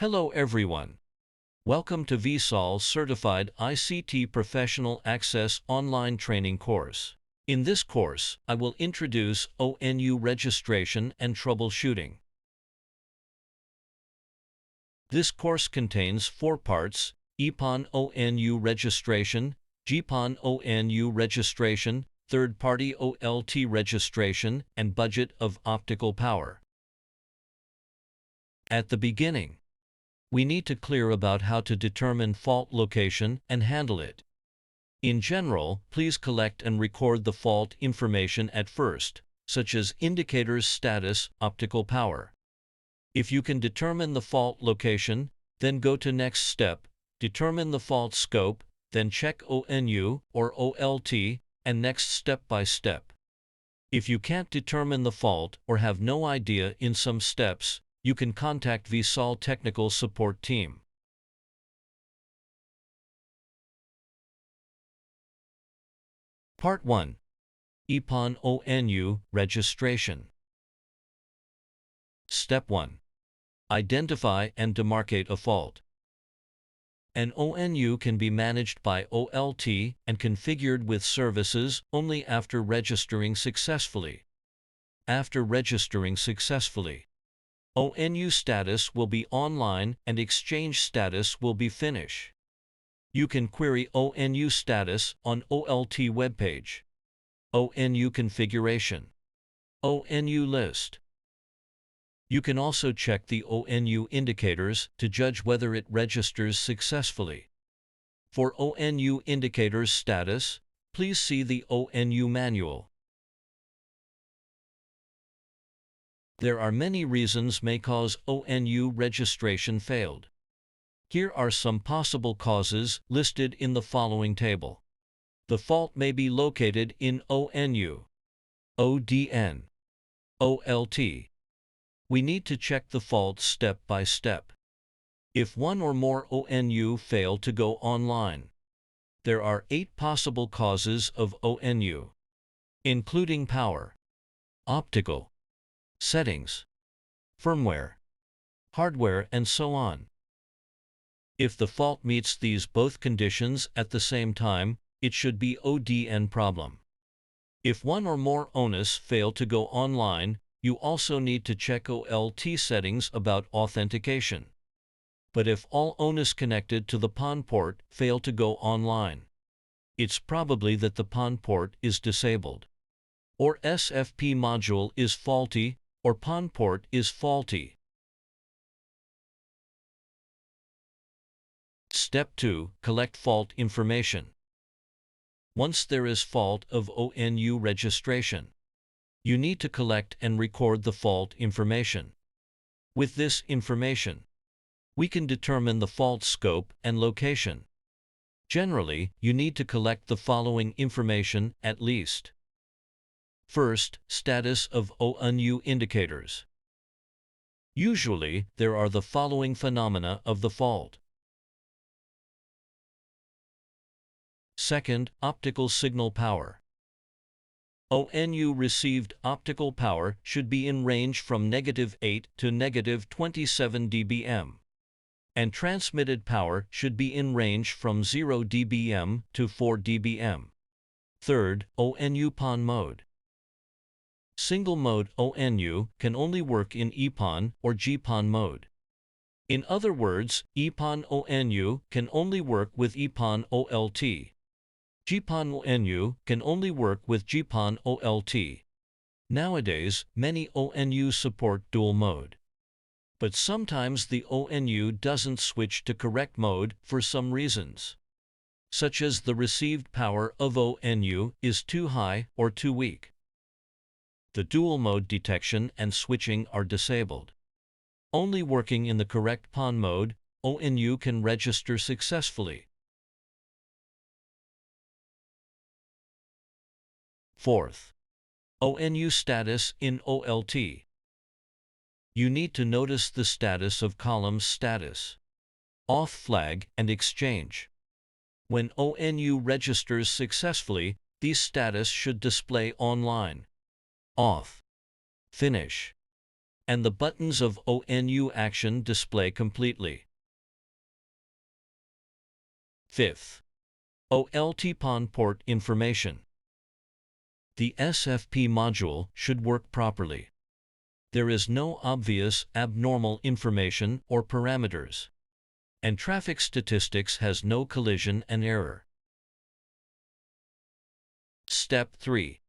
Hello everyone. Welcome to VSOL Certified ICT Professional Access Online Training course. In this course, I will introduce ONU Registration and Troubleshooting. This course contains 4 parts: EPON ONU Registration, GPON ONU Registration, Third-Party OLT Registration, and Budget of Optical Power. At the beginning, we need to clear about how to determine fault location and handle it. In general, please collect and record the fault information at first, such as indicators status, optical power. If you can determine the fault location, then go to next step, determine the fault scope, then check ONU or OLT, and next step by step. If you can't determine the fault or have no idea in some steps, you can contact VSOL Technical Support Team. Part 1. EPON ONU Registration. Step 1. Identify and demarcate a fault. An ONU can be managed by OLT and configured with services only after registering successfully. After registering successfully, ONU status will be online and exchange status will be finish. You can query ONU status on OLT webpage. ONU configuration. ONU list. You can also check the ONU indicators to judge whether it registers successfully. For ONU indicators status, please see the ONU manual. There are many reasons may cause ONU registration failed. Here are some possible causes listed in the following table. The fault may be located in ONU, ODN, OLT. We need to check the fault step by step. If one or more ONU fail to go online, there are 8 possible causes of ONU, including power, optical, settings, firmware, hardware, and so on. If the fault meets these both conditions at the same time, it should be ODN problem. If one or more ONUs fail to go online, you also need to check OLT settings about authentication. But if all ONUs connected to the PON port fail to go online, it's probably that the PON port is disabled, or SFP module is faulty, or PON port is faulty. Step 2. Collect fault information. Once there is fault of ONU registration, you need to collect and record the fault information. With this information, we can determine the fault scope and location. Generally, you need to collect the following information at least. First, status of ONU indicators. Usually, there are the following phenomena of the fault. Second, optical signal power. ONU received optical power should be in range from -8 to -27 dBm, and transmitted power should be in range from 0 dBm to 4 dBm. Third, ONU PON mode. Single-mode ONU can only work in EPON or GPON mode. In other words, EPON ONU can only work with EPON OLT. GPON ONU can only work with GPON OLT. Nowadays, many ONU support dual mode. But sometimes the ONU doesn't switch to correct mode for some reasons, such as the received power of ONU is too high or too weak. The dual mode detection and switching are disabled. Only working in the correct PON mode, ONU can register successfully. Fourth, ONU status in OLT. You need to notice the status of columns status, auth flag, and exchange. When ONU registers successfully, these status should display online: auth, finish, and the buttons of ONU action display completely. Fifth, OLT-PON port information. The SFP module should work properly. There is no obvious abnormal information or parameters, and traffic statistics has no collision and error. Step 3.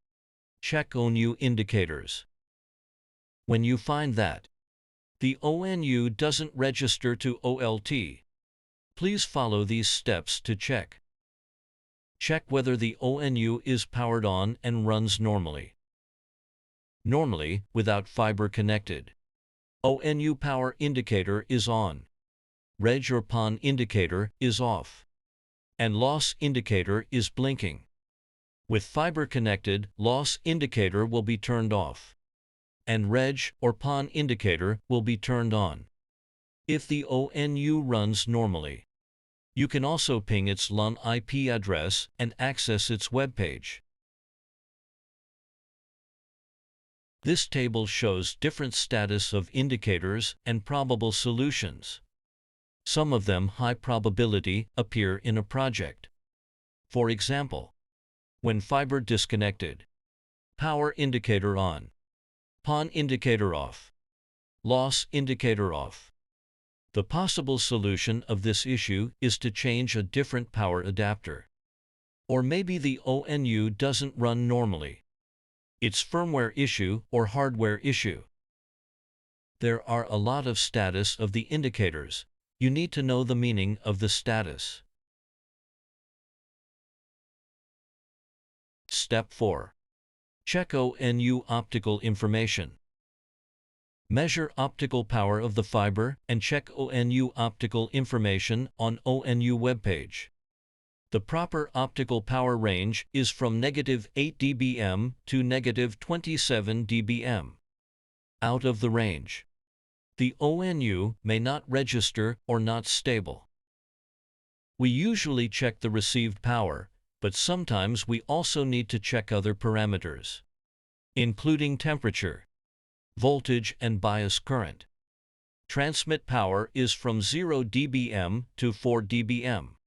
Check ONU indicators. When you find that the ONU doesn't register to OLT, please follow these steps to check. Check whether the ONU is powered on and runs normally. Normally, without fiber connected. ONU power indicator is on. Reg or PON indicator is off. And loss indicator is blinking. With fiber connected, loss indicator will be turned off, and Reg or PON indicator will be turned on. If the ONU runs normally, you can also ping its LAN IP address and access its web page. This table shows different status of indicators and probable solutions. Some of them high probability appear in a project. For example, when fiber disconnected, power indicator on, PON indicator off, loss indicator off. The possible solution of this issue is to change a different power adapter. Or maybe the ONU doesn't run normally. It's firmware issue or hardware issue. There are a lot of status of the indicators. You need to know the meaning of the status. Step 4. Check ONU optical information. Measure optical power of the fiber and check ONU optical information on ONU webpage. The proper optical power range is from -8 dBm to -27 dBm. Out of the range, the ONU may not register or not stable. We usually check the received power, but sometimes we also need to check other parameters, including temperature, voltage and bias current. Transmit power is from 0 dBm to 4 dBm.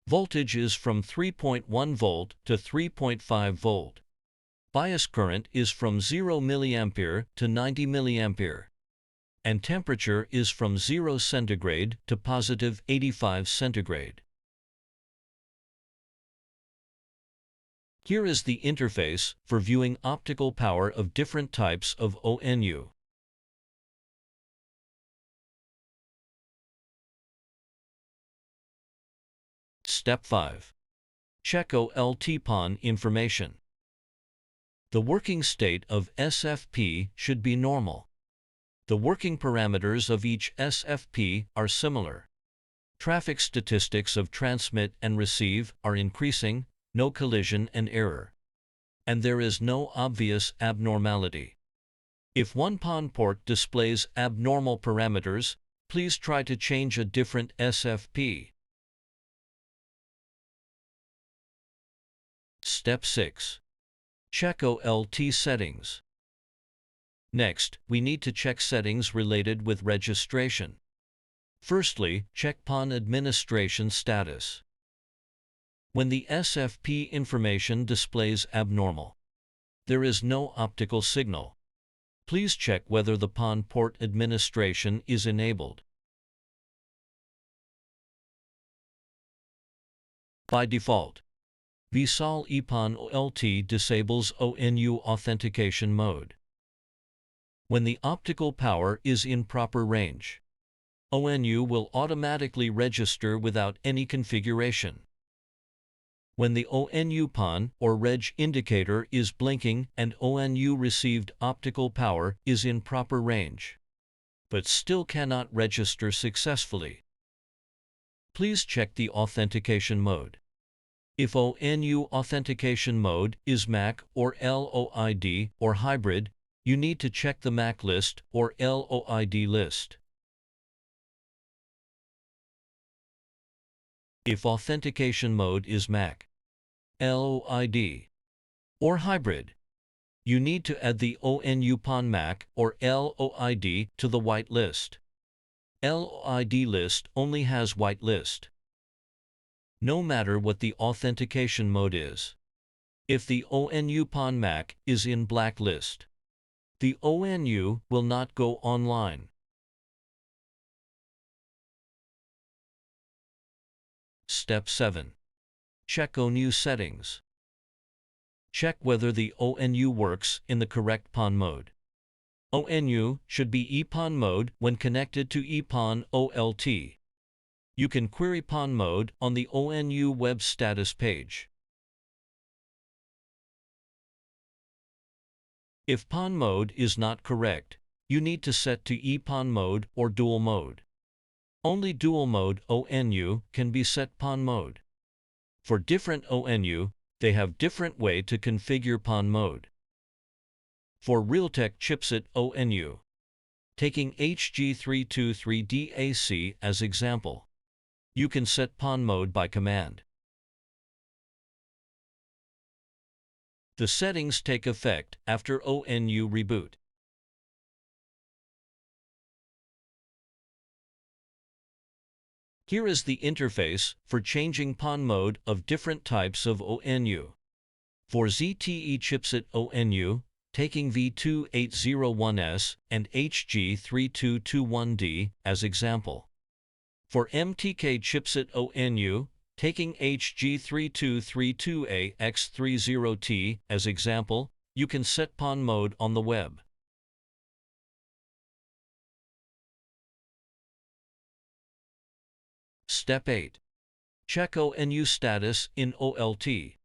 Voltage is from 3.1 volt to 3.5 volt. Bias current is from 0 mA to 90 mA. And temperature is from 0 centigrade to +85 centigrade. Here is the interface for viewing optical power of different types of ONU. Step 5. Check OLT-PON information. The working state of SFP should be normal. The working parameters of each SFP are similar. Traffic statistics of transmit and receive are increasing, no collision and error. And there is no obvious abnormality. If one PON port displays abnormal parameters, please try to change a different SFP. Step 6. Check OLT settings. Next, we need to check settings related with registration. Firstly, check PON administration status. When the SFP information displays abnormal, there is no optical signal. Please check whether the PON port administration is enabled. By default, VSOL EPON OLT disables ONU authentication mode. When the optical power is in proper range, ONU will automatically register without any configuration. When the ONU PON or Reg indicator is blinking and ONU received optical power is in proper range, but still cannot register successfully, please check the authentication mode. If ONU authentication mode is MAC or LOID or hybrid, you need to check the MAC list or LOID list. If authentication mode is MAC, LOID, or hybrid, You need to add the ONU PON MAC or LOID to the whitelist. LOID list only has whitelist, no matter what the authentication mode is. If the ONU PON MAC is in blacklist, the ONU will not go online. Step 7. Check ONU settings. Check whether the ONU works in the correct PON mode. ONU should be EPON mode when connected to EPON OLT. You can query PON mode on the ONU web status page. If PON mode is not correct, you need to set to EPON mode or dual mode. Only dual mode ONU can be set PON mode. For different ONU, they have different way to configure PON mode. For Realtek chipset ONU, taking HG323DAC as example, you can set PON mode by command. The settings take effect after ONU reboot. Here is the interface for changing PON mode of different types of ONU. For ZTE chipset ONU, taking V2801S and HG3221D as example. For MTK chipset ONU, taking HG3232AX30T as example, you can set PON mode on the web. Step 8. Check ONU status in OLT.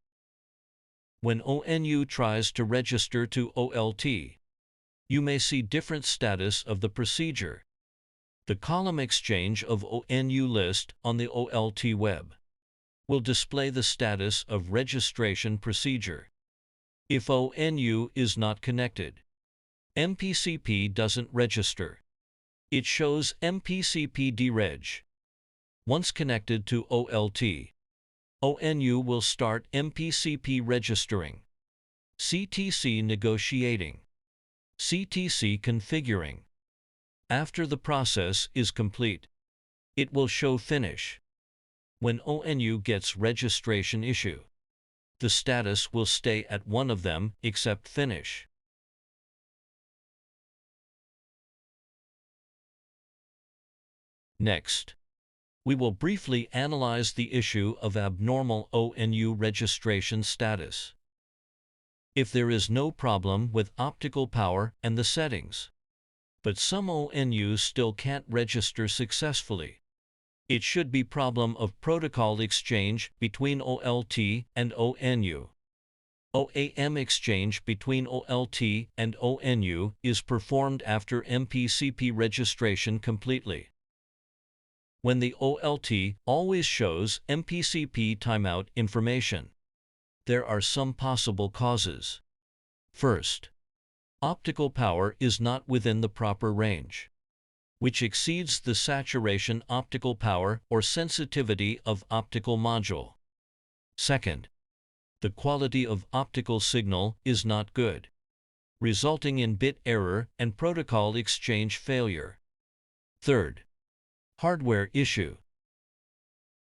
When ONU tries to register to OLT, you may see different status of the procedure. The column exchange of ONU list on the OLT web will display the status of registration procedure. If ONU is not connected, MPCP doesn't register. It shows MPCP dereg. Once connected to OLT, ONU will start MPCP registering, CTC negotiating, CTC configuring. After the process is complete, it will show finish. When ONU gets registration issue, the status will stay at one of them except finish. Next, we will briefly analyze the issue of abnormal ONU registration status. If there is no problem with optical power and the settings, but some ONUs still can't register successfully, it should be problem of protocol exchange between OLT and ONU. OAM exchange between OLT and ONU is performed after MPCP registration completely. When the OLT always shows MPCP timeout information, there are some possible causes. First, optical power is not within the proper range, which exceeds the saturation optical power or sensitivity of optical module. Second, the quality of optical signal is not good, resulting in bit error and protocol exchange failure. Third, hardware issue.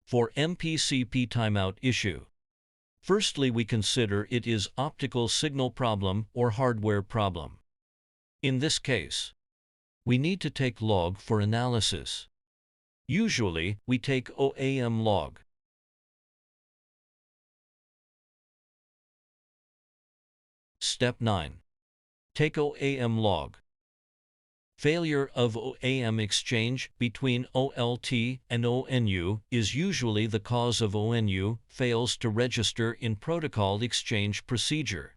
For MPCP timeout issue, firstly we consider it is optical signal problem or hardware problem. In this case, we need to take log for analysis. Usually, we take OAM log. Step 9. Take OAM log. Failure of OAM exchange between OLT and ONU is usually the cause of ONU fails to register in protocol exchange procedure.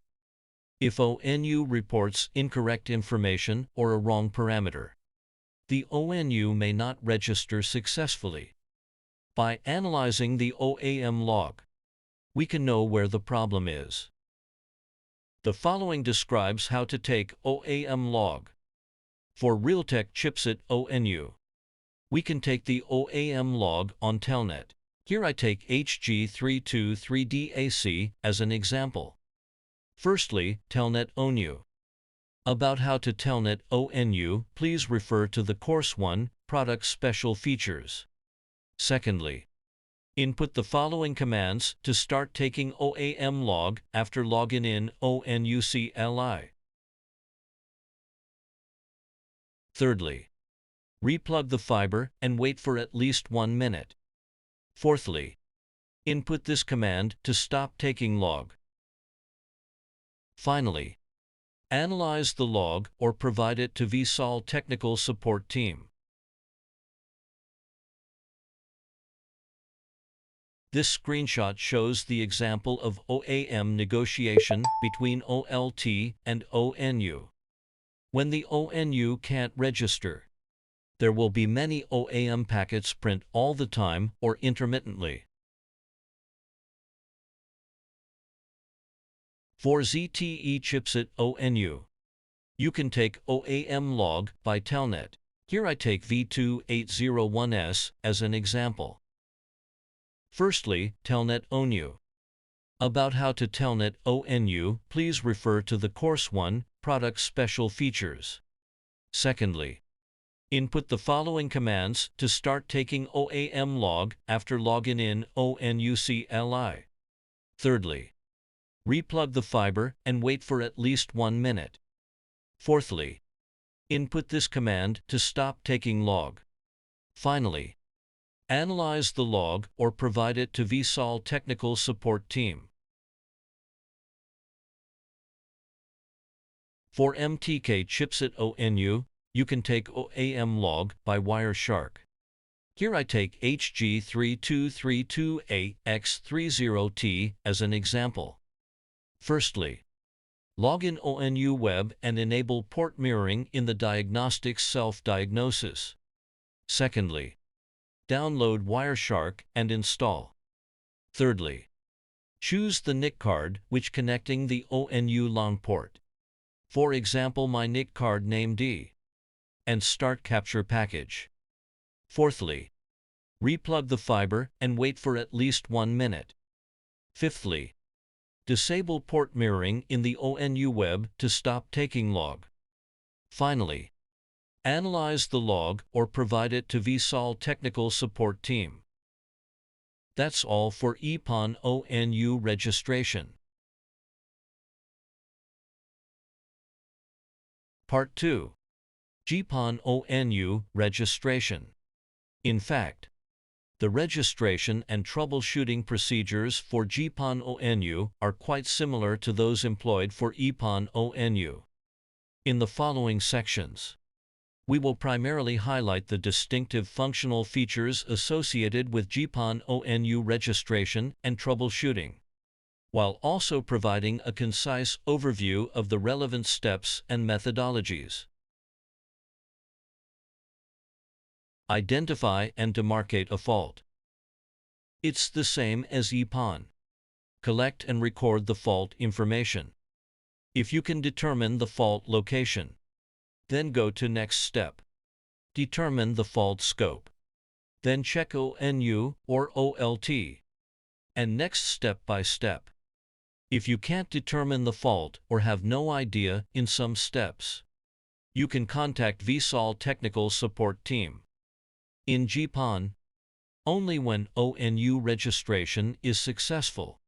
If ONU reports incorrect information or a wrong parameter, the ONU may not register successfully. By analyzing the OAM log, we can know where the problem is. The following describes how to take OAM log. For Realtek chipset ONU, we can take the OAM log on Telnet. Here I take HG323DAC as an example. Firstly, Telnet ONU. About how to Telnet ONU, please refer to the Course 1, Product Special Features. Secondly, input the following commands to start taking OAM log after login in ONU CLI. Thirdly, replug the fiber and wait for at least 1 minute. Fourthly, input this command to stop taking log. Finally, analyze the log or provide it to VSOL technical support team. This screenshot shows the example of OAM negotiation between OLT and ONU. When the ONU can't register, there will be many OAM packets print all the time or intermittently. For ZTE chipset ONU, you can take OAM log by Telnet. Here I take V2801S as an example. Firstly, Telnet ONU. About how to Telnet ONU, please refer to the Course 1, Product Special Features. Secondly, input the following commands to start taking OAM log after login in ONU CLI. Thirdly, replug the fiber and wait for at least 1 minute. Fourthly, input this command to stop taking log. Finally, analyze the log or provide it to VSOL technical support team. For MTK chipset ONU, you can take OAM log by Wireshark. Here I take HG3232AX30T as an example. Firstly, log in ONU Web and enable port mirroring in the diagnostics self-diagnosis. Secondly, download Wireshark and install. Thirdly, choose the NIC card which connecting the ONU LAN port. For example, my NIC card name D. And start capture package. Fourthly, replug the fiber and wait for at least 1 minute. Fifthly, disable port mirroring in the ONU web to stop taking log. Finally, analyze the log or provide it to VSOL technical support team. That's all for EPON ONU registration. Part 2. GPON ONU registration. In fact, the registration and troubleshooting procedures for GPON ONU are quite similar to those employed for EPON ONU. In the following sections, we will primarily highlight the distinctive functional features associated with GPON ONU registration and troubleshooting, while also providing a concise overview of the relevant steps and methodologies. Identify and demarcate a fault. It's the same as EPON. Collect and record the fault information. If you can determine the fault location, then go to next step. Determine the fault scope. Then check ONU or OLT. And next step by step. If you can't determine the fault or have no idea in some steps, you can contact VSOL technical support team. In GPON, only when ONU registration is successful,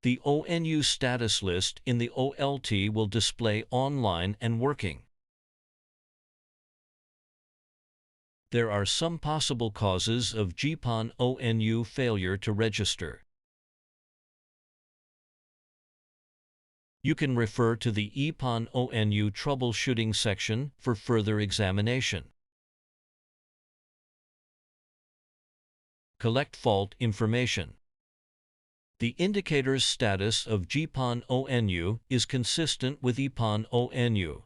the ONU status list in the OLT will display online and working. There are some possible causes of GPON ONU failure to register. You can refer to the EPON ONU troubleshooting section for further examination. Collect fault information. The indicator's status of GPON ONU is consistent with EPON ONU.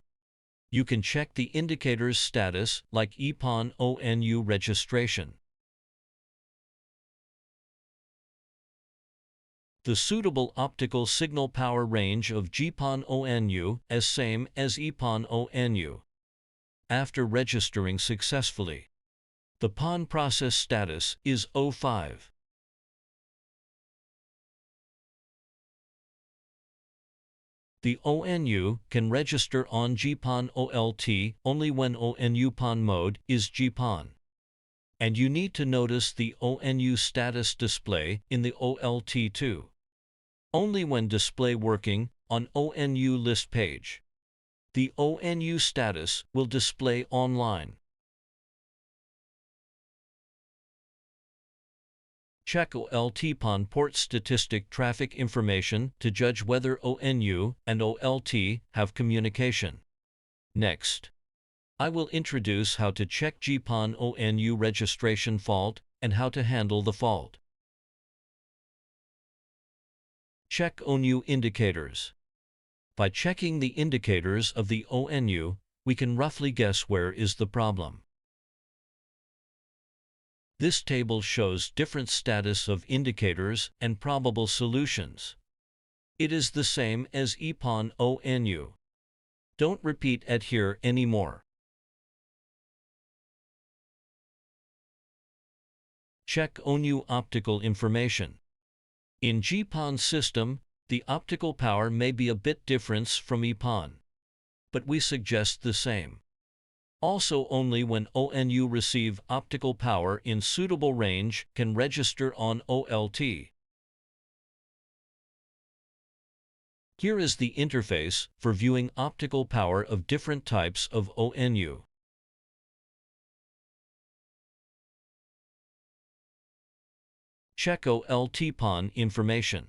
You can check the indicator's status like EPON ONU registration. The suitable optical signal power range of GPON ONU is same as EPON ONU. After registering successfully, the PON process status is 05. The ONU can register on GPON OLT only when ONU PON mode is GPON. And you need to notice the ONU status display in the OLT too. Only when display working on ONU list page. The ONU status will display online. Check OLT PON port statistic traffic information to judge whether ONU and OLT have communication. Next, I will introduce how to check GPON ONU registration fault and how to handle the fault. Check ONU indicators. By checking the indicators of the ONU, we can roughly guess where is the problem. This table shows different status of indicators and probable solutions. It is the same as EPON ONU. Don't repeat it here anymore. Check ONU optical information. In GPON system, the optical power may be a bit different from EPON, but we suggest the same. Also, only when ONU receive optical power in suitable range can register on OLT. Here is the interface for viewing optical power of different types of ONU. Check OLT PON information.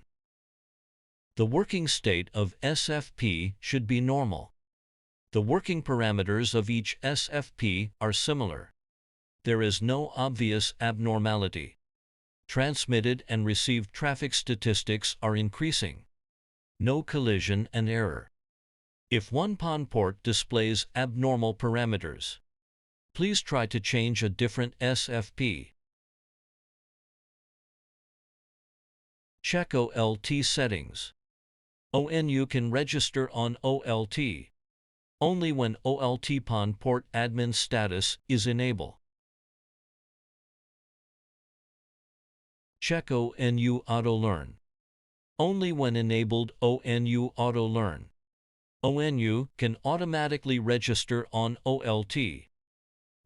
The working state of SFP should be normal. The working parameters of each SFP are similar. There is no obvious abnormality. Transmitted and received traffic statistics are increasing. No collision and error. If one PON port displays abnormal parameters, please try to change a different SFP. Check OLT settings. ONU can register on OLT only when OLT PON port admin status is enabled. Check ONU Auto Learn. Only when enabled ONU Auto Learn. ONU can automatically register on OLT.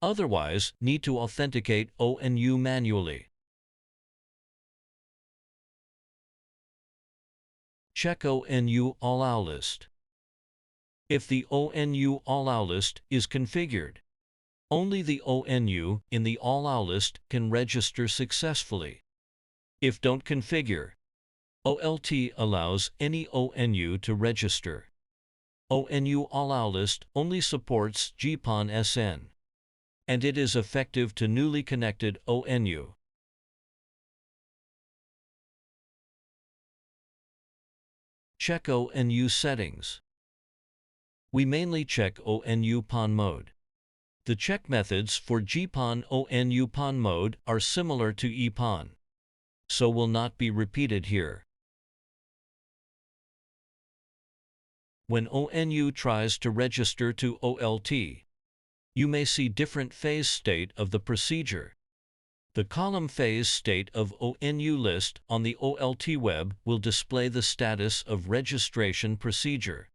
Otherwise, need to authenticate ONU manually. Check ONU Allow List. If the ONU Allow List is configured, only the ONU in the Allow List can register successfully. If don't configure, OLT allows any ONU to register. ONU Allow List only supports GPON SN, and it is effective to newly connected ONU. Check ONU settings. We mainly check ONU PON mode. The check methods for GPON ONU PON mode are similar to EPON, so will not be repeated here. When ONU tries to register to OLT, you may see different phase state of the procedure. The column phase state of ONU list on the OLT web will display the status of registration procedure.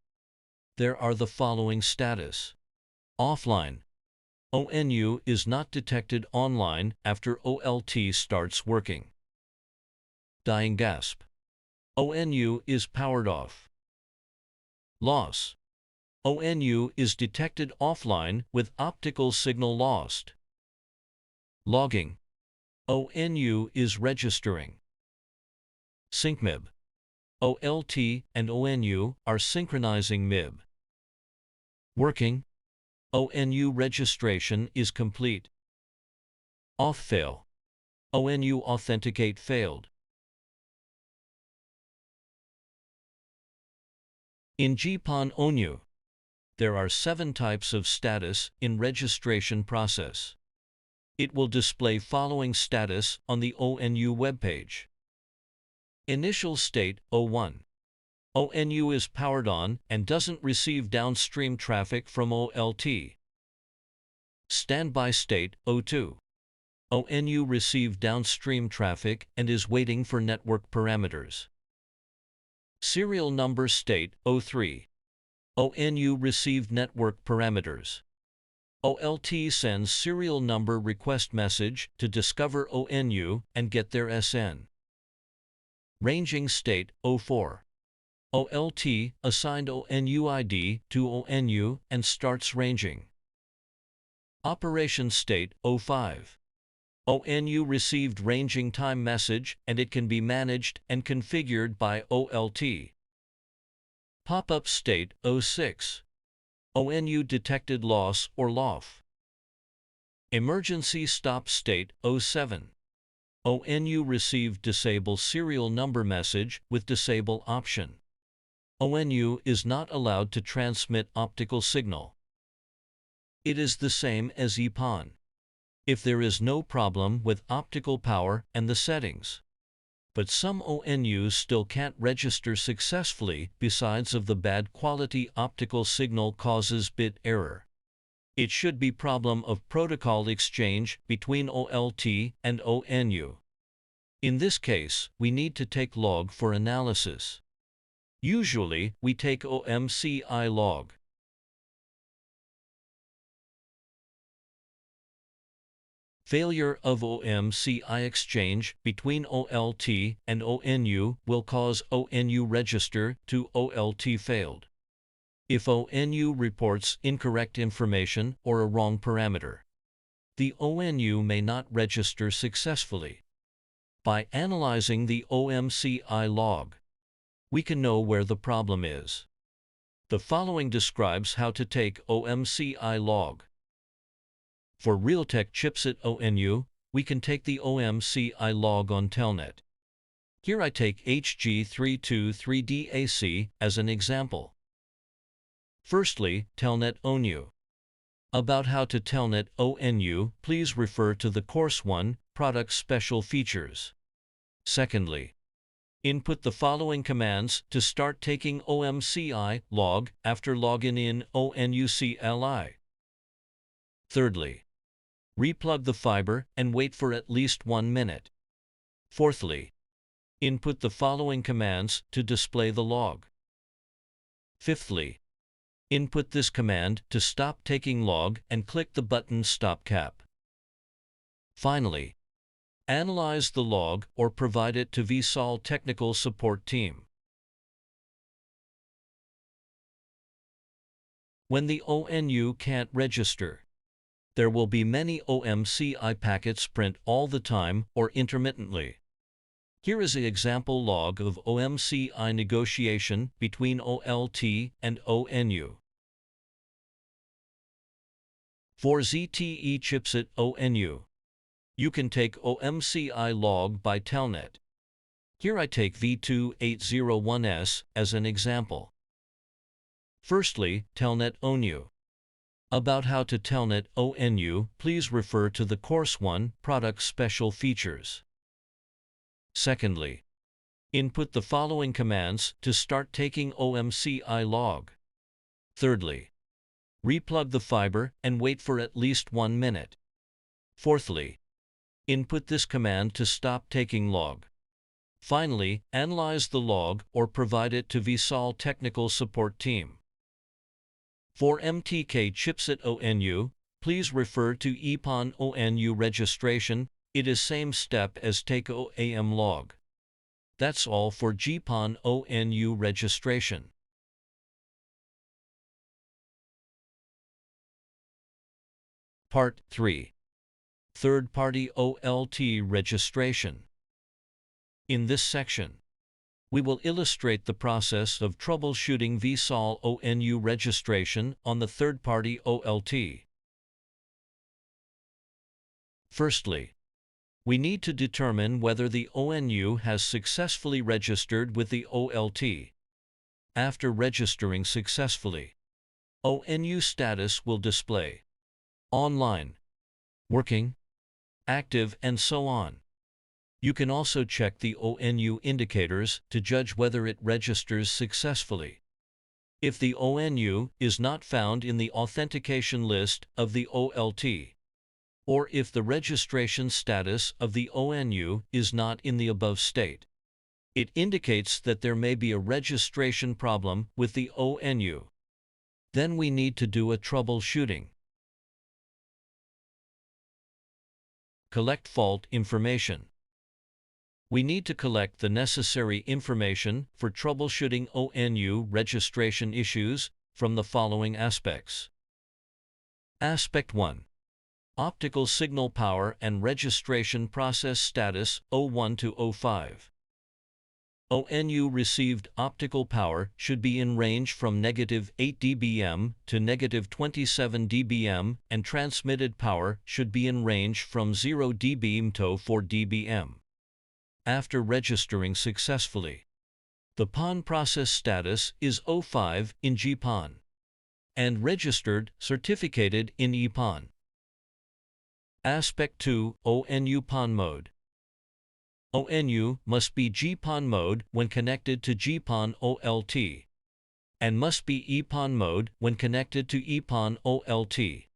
There are the following status. Offline. ONU is not detected online after OLT starts working. Dying gasp. ONU is powered off. Loss. ONU is detected offline with optical signal lost. Logging. ONU is registering. Sync MIB. OLT and ONU are synchronizing MIB. Working. ONU registration is complete. Auth fail. ONU authenticate failed. In GPON ONU, there are 7 types of status in registration process. It will display following status on the ONU webpage. Initial state O1. ONU is powered on and doesn't receive downstream traffic from OLT. Standby state O2. ONU received downstream traffic and is waiting for network parameters. Serial number state O3. ONU received network parameters. OLT sends serial number request message to discover ONU and get their SN. Ranging state O4. OLT assigned ONU ID to ONU and starts ranging. Operation state O5. ONU received ranging time message and it can be managed and configured by OLT. Pop-up state O6. ONU detected loss or LOF. Emergency stop state O7. ONU received disable serial number message with disable option. ONU is not allowed to transmit optical signal. It is the same as EPON. If there is no problem with optical power and the settings. But some ONUs still can't register successfully besides of the bad quality optical signal causes bit error. It should be problem of protocol exchange between OLT and ONU. In this case, we need to take log for analysis. Usually, we take OMCI log. Failure of OMCI exchange between OLT and ONU will cause ONU register to OLT failed. If ONU reports incorrect information or a wrong parameter, the ONU may not register successfully. By analyzing the OMCI log, we can know where the problem is. The following describes how to take OMCI log. For Realtek chipset ONU, we can take the OMCI log on Telnet. Here I take HG323DAC as an example. Firstly, Telnet ONU. About how to Telnet ONU, please refer to the Course 1, Product Special Features. Secondly, input the following commands to start taking OMCI log after login in ONU CLI. Thirdly, replug the fiber and wait for at least 1 minute. Fourthly, input the following commands to display the log. Fifthly, input this command to stop taking log and click the button Stop Cap. Finally, analyze the log or provide it to VSOL technical support team. When the ONU can't register, there will be many OMCI packets print all the time or intermittently. Here is an example log of OMCI negotiation between OLT and ONU. For ZTE chipset ONU, you can take OMCI log by Telnet. Here I take V2801S as an example. Firstly, Telnet ONU. About how to Telnet ONU, please refer to the Course 1, Product Special Features. Secondly, input the following commands to start taking OMCI log. Thirdly, replug the fiber and wait for at least 1 minute. Fourthly, input this command to stop taking log. Finally, analyze the log or provide it to VSOL technical support team. For MTK chipset ONU, please refer to EPON ONU registration. It is same step as take OAM log. That's all for GPON ONU registration. Part 3. Third-party OLT registration. In this section, we will illustrate the process of troubleshooting VSOL ONU registration on the third-party OLT. Firstly, we need to determine whether the ONU has successfully registered with the OLT. After registering successfully, ONU status will display online, working, active, and so on. You can also check the ONU indicators to judge whether it registers successfully. If the ONU is not found in the authentication list of the OLT, or if the registration status of the ONU is not in the above state, It indicates that there may be a registration problem with the ONU. Then we need to do a troubleshooting. Collect fault information. We need to collect the necessary information for troubleshooting ONU registration issues from the following aspects. Aspect 1. Optical signal power and registration process status 01 to 05. ONU received optical power should be in range from -8 dBm to -27 dBm, and transmitted power should be in range from 0 dBm to 4 dBm. After registering successfully, the PON process status is 05 in GPON and registered certificated in EPON. Aspect 2. ONU PON mode. ONU must be GPON mode when connected to GPON OLT and must be EPON mode when connected to EPON OLT.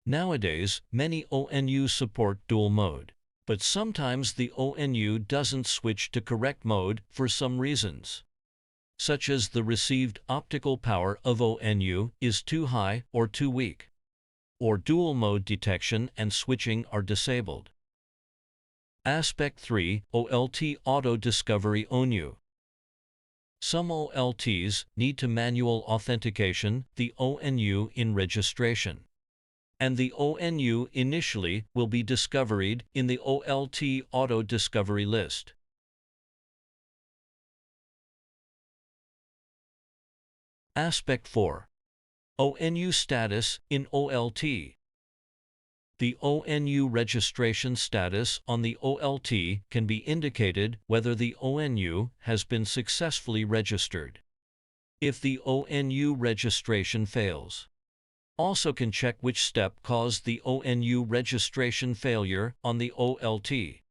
Nowadays, many ONU support dual mode, but sometimes the ONU doesn't switch to correct mode for some reasons, such as the received optical power of ONU is too high or too weak, or dual mode detection and switching are disabled. Aspect 3. OLT Auto Discovery ONU. Some OLTs need to manual authentication the ONU in registration, and the ONU initially will be discovered in the OLT Auto Discovery list. Aspect 4. ONU status in OLT. The ONU registration status on the OLT can be indicated whether the ONU has been successfully registered. If the ONU registration fails, also can check which step caused the ONU registration failure on the OLT.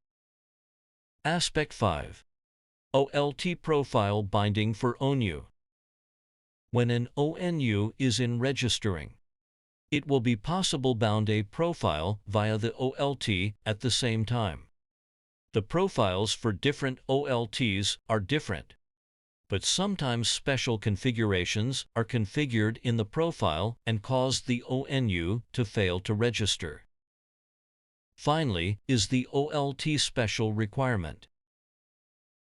Aspect 5. OLT profile binding for ONU. When an ONU is in registering, it will be possible bound a profile via the OLT at the same time. The profiles for different OLTs are different, but sometimes special configurations are configured in the profile and cause the ONU to fail to register. Finally, is the OLT special requirement.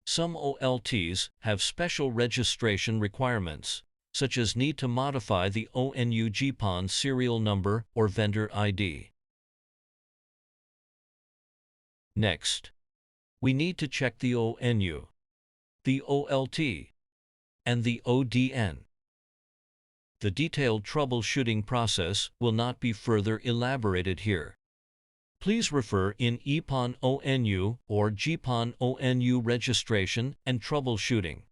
Some OLTs have special registration requirements, such as need to modify the ONU GPON serial number or vendor ID. Next, we need to check the ONU, the OLT, and the ODN. The detailed troubleshooting process will not be further elaborated here. Please refer in EPON ONU or GPON ONU registration and troubleshooting.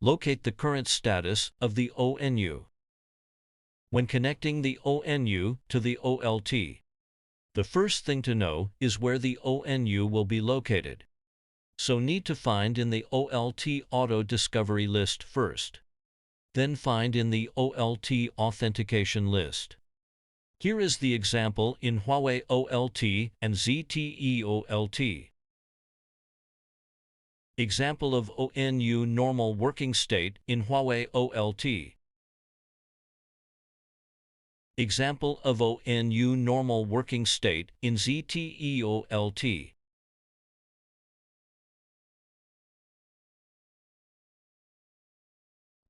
Locate the current status of the ONU. When connecting the ONU to the OLT, the first thing to know is where the ONU will be located. So need to find in the OLT Auto Discovery list first. Then find in the OLT Authentication list. Here is the example in Huawei OLT and ZTE OLT. Example of ONU normal working state in Huawei OLT. Example of ONU normal working state in ZTE OLT.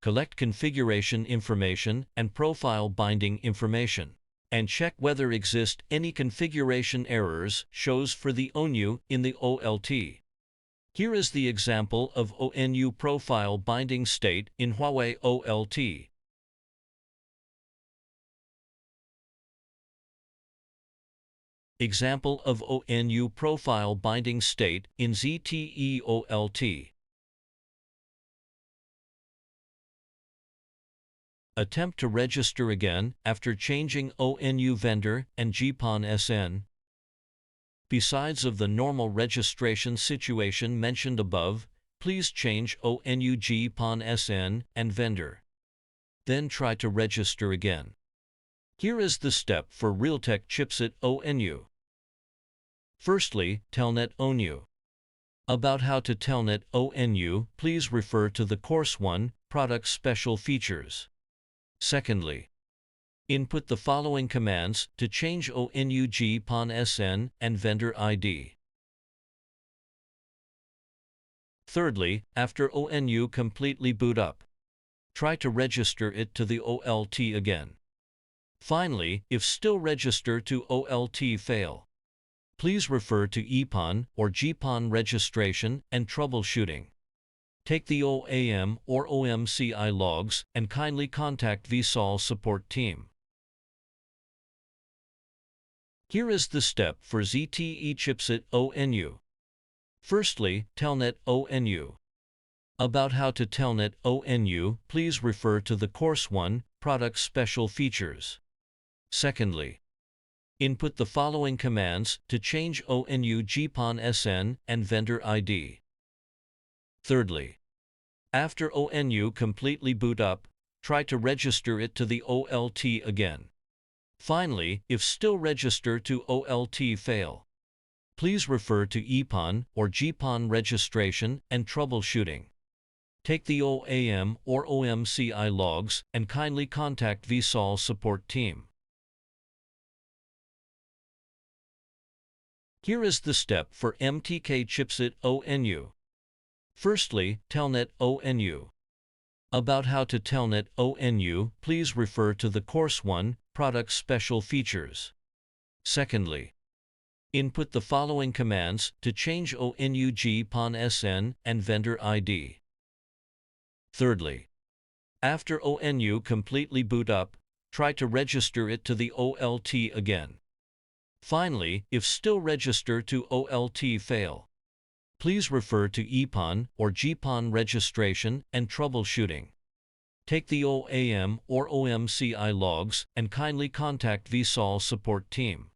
Collect configuration information and profile binding information, and check whether exist any configuration errors shows for the ONU in the OLT. Here is the example of ONU profile binding state in Huawei OLT. Example of ONU profile binding state in ZTE OLT. Attempt to register again after changing ONU vendor and GPON SN. Besides of the normal registration situation mentioned above, please change ONU GPON SN and vendor. Then try to register again. Here is the step for Realtek chipset ONU. Firstly, Telnet ONU. About how to telnet ONU, please refer to the Course 1, Product Special Features. Secondly, input the following commands to change ONU GPON SN and vendor ID. Thirdly, after ONU completely boot up, try to register it to the OLT again. Finally, if still register to OLT fail, please refer to EPON or GPON Registration and Troubleshooting. Take the OAM or OMCI logs and kindly contact vSol support team. Here is the step for ZTE chipset ONU. Firstly, telnet ONU. About how to telnet ONU, please refer to the Course 1, Product Special Features. Secondly, input the following commands to change ONU GPON SN and vendor ID. Thirdly, after ONU completely boot up, try to register it to the OLT again. Finally, if still register to OLT fail, please refer to EPON or GPON Registration and Troubleshooting. Take the OAM or OMCI logs and kindly contact vSol support team. Here is the step for MTK chipset ONU. Firstly, telnet ONU. About how to telnet ONU, please refer to the Course 1, Product Special Features. Secondly, input the following commands to change ONU GPON SN and vendor ID. Thirdly, after ONU completely boot up, try to register it to the OLT again. Finally, if still register to OLT fail, please refer to EPON or GPON Registration and Troubleshooting. Take the OAM or OMCI logs and kindly contact vSol support team.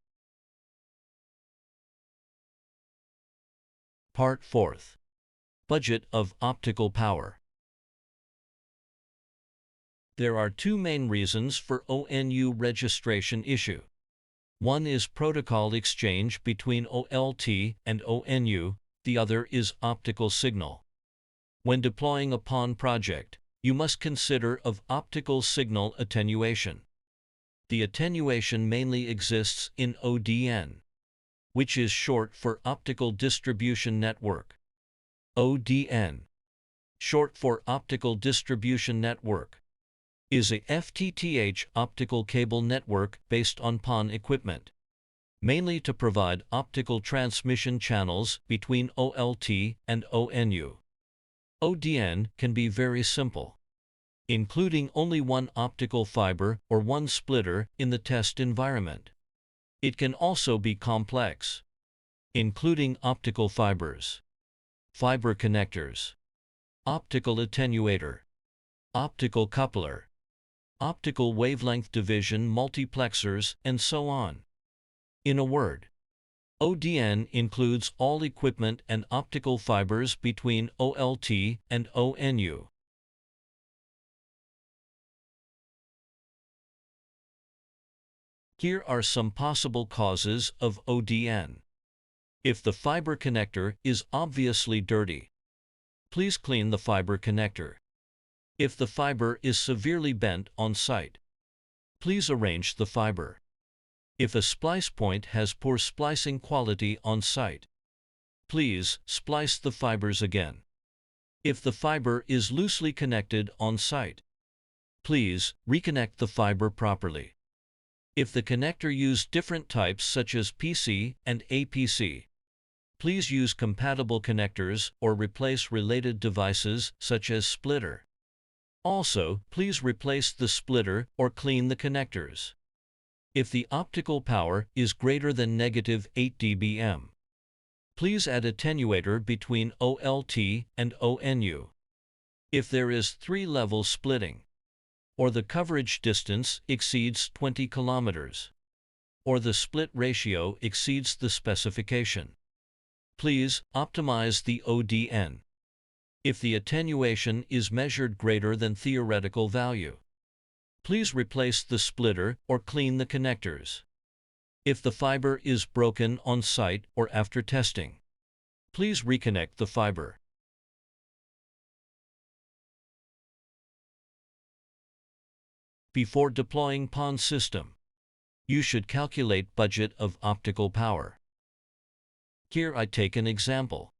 Part 4th. Budget of optical power. There are two main reasons for ONU registration issue. One is protocol exchange between OLT and ONU, the other is optical signal. When deploying a PON project, you must consider of optical signal attenuation. The attenuation mainly exists in ODN, which is short for Optical Distribution Network. ODN, short for Optical Distribution Network, is a FTTH optical cable network based on PON equipment, mainly to provide optical transmission channels between OLT and ONU. ODN can be very simple, including only one optical fiber or one splitter in the test environment. It can also be complex, including optical fibers, fiber connectors, optical attenuator, optical coupler, optical wavelength division multiplexers, and so on. In a word, ODN includes all equipment and optical fibers between OLT and ONU. Here are some possible causes of ODN. If the fiber connector is obviously dirty, please clean the fiber connector. If the fiber is severely bent on site, please arrange the fiber. If a splice point has poor splicing quality on site, please splice the fibers again. If the fiber is loosely connected on site, please reconnect the fiber properly. If the connector used different types such as PC and APC, please use compatible connectors or replace related devices such as splitter. Also, please replace the splitter or clean the connectors. If the optical power is greater than -8 dBm, please add attenuator between OLT and ONU. If there is 3-level splitting, or the coverage distance exceeds 20 kilometers, or the split ratio exceeds the specification, please optimize the ODN. If the attenuation is measured greater than theoretical value, please replace the splitter or clean the connectors. If the fiber is broken on site or after testing, Please reconnect the fiber. Before deploying PON system, you should calculate budget of optical power. Here I take an example.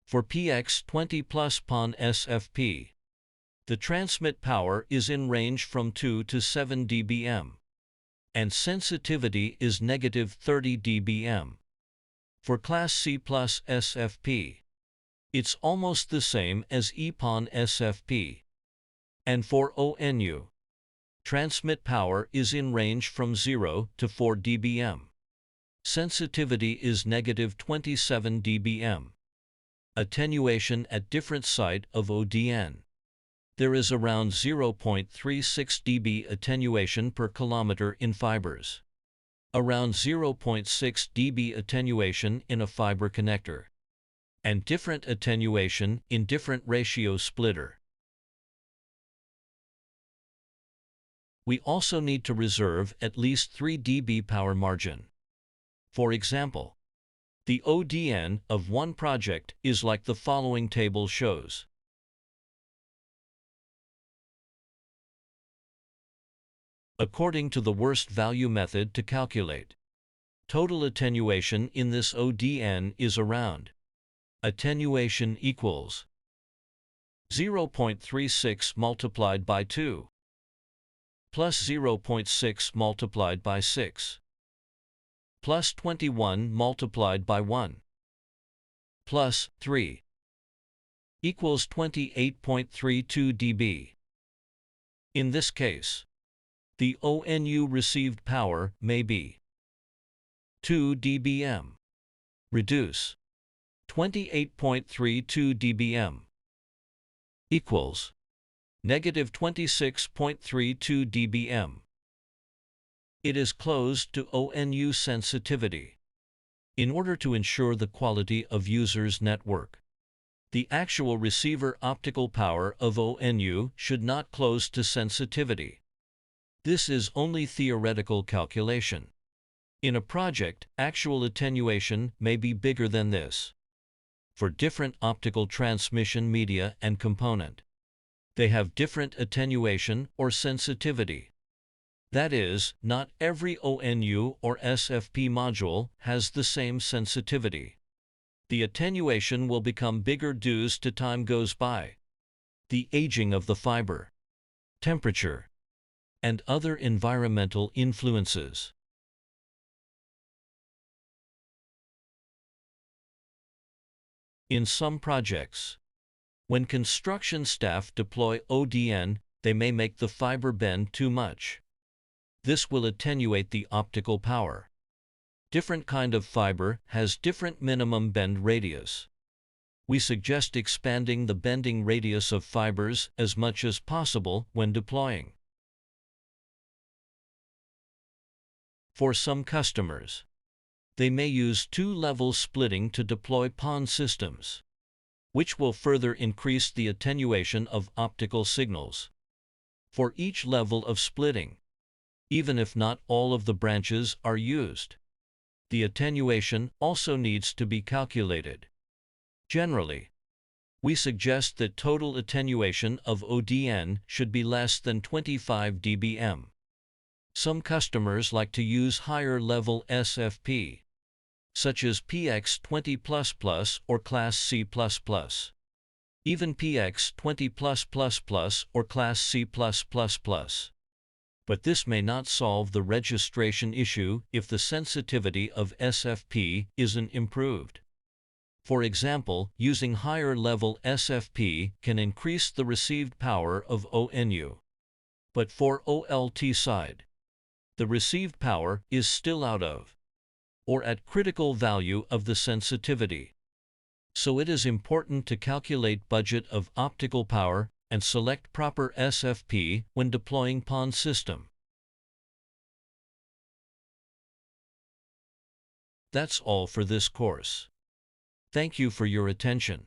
For PX20 plus PON SFP, the transmit power is in range from 2 to 7 dBm, and sensitivity is -30 dBm. For Class C plus SFP, it's almost the same as EPON SFP. And for ONU, transmit power is in range from 0 to 4 dBm. Sensitivity is -27 dBm. Attenuation at different site of ODN. There is around 0.36 dB attenuation per kilometer in fibers. Around 0.6 dB attenuation in a fiber connector. And different attenuation in different ratio splitter. We also need to reserve at least 3 dB power margin. For example, the ODN of one project is like the following table shows. According to the worst value method to calculate, total attenuation in this ODN is around attenuation equals 0.36 multiplied by 2 plus 0.6 multiplied by 6 plus 21 multiplied by 1 plus 3 equals 28.32 dB. In this case, the ONU received power may be 2 dBm. Reduce 28.32 dBm equals -26.32 dBm. It is close to ONU sensitivity. In order to ensure the quality of user's network, the actual receiver optical power of ONU should not close to sensitivity. This is only theoretical calculation. In a project, actual attenuation may be bigger than this. For different optical transmission media and component, they have different attenuation or sensitivity. That is, not every ONU or SFP module has the same sensitivity. The attenuation will become bigger due to time goes by, the aging of the fiber, temperature, and other environmental influences. In some projects, when construction staff deploy ODN, they may make the fiber bend too much. This will attenuate the optical power. Different kind of fiber has different minimum bend radius. We suggest expanding the bending radius of fibers as much as possible when deploying. For some customers, they may use two-level splitting to deploy PON systems, which will further increase the attenuation of optical signals. For each level of splitting, even if not all of the branches are used, the attenuation also needs to be calculated. Generally, we suggest that total attenuation of ODN should be less than 25 dBm. Some customers like to use higher level SFP, such as PX20++ or Class C++. Even PX20++ or Class C++. But this may not solve the registration issue if the sensitivity of SFP isn't improved. For example, using higher level SFP can increase the received power of ONU. But for OLT side, the received power is still out of, or at critical value of the sensitivity. So it is important to calculate budget of optical power and select proper SFP when deploying PON system. That's all for this course. Thank you for your attention.